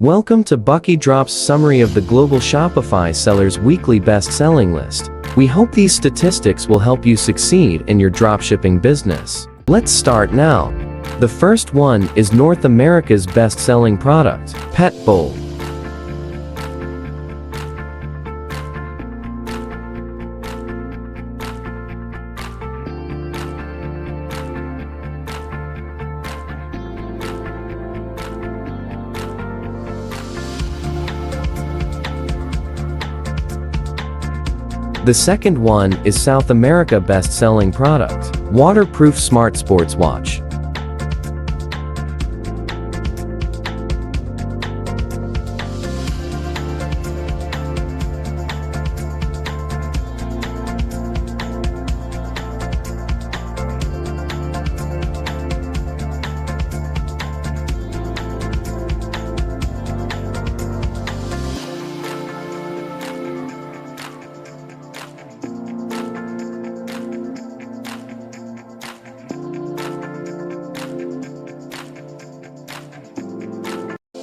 Welcome to BuckyDrop's summary of the global Shopify sellers' weekly best-selling list. We hope these statistics will help you succeed in your dropshipping business. Let's start now. The first one is North America's best-selling product, Pet Bowl. The second one is South America best-selling product, Waterproof Smart Sports Watch.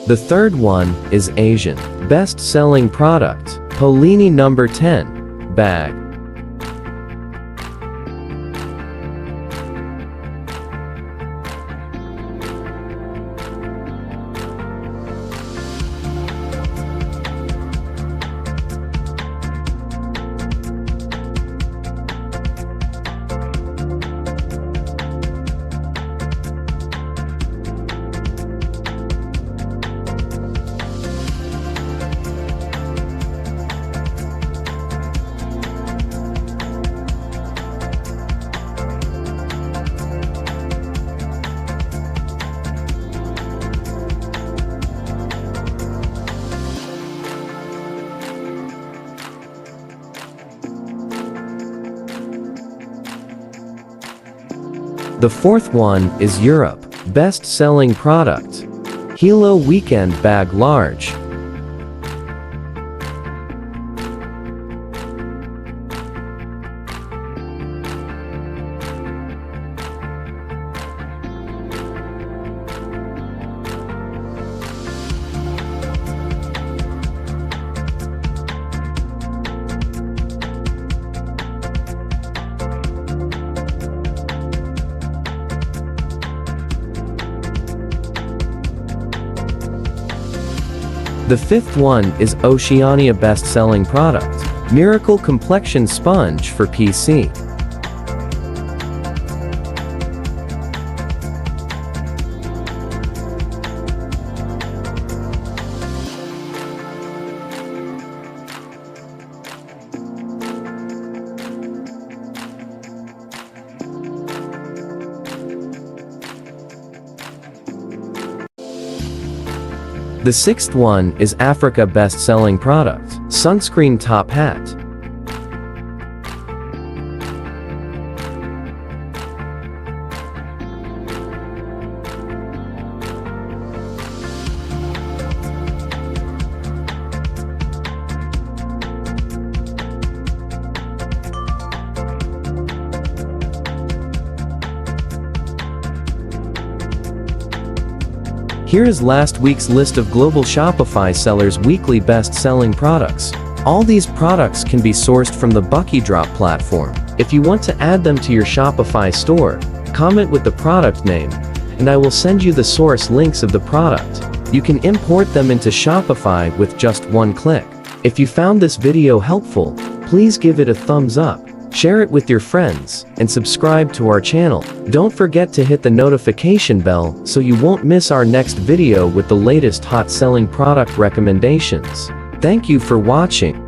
The third one is Asian best-selling product, Polene No. 10 bag. The fourth one is Europe best-selling product, Hilo Weekend Bag Large. The fifth one is Oceania best-selling product, Miracle Complexion Sponge for PC. The sixth one is Africa best-selling product, Sunscreen Top Hat. Here is last week's list of global Shopify sellers' weekly best-selling products. All these products can be sourced from the BuckyDrop platform. If you want to add them to your Shopify store, comment with the product name, and I will send you the source links of the product. You can import them into Shopify with just one click. If you found this video helpful, please give it a thumbs up, share it with your friends, and subscribe to our channel. Don't forget to hit the notification bell so you won't miss our next video with the latest hot selling product recommendations. Thank you for watching.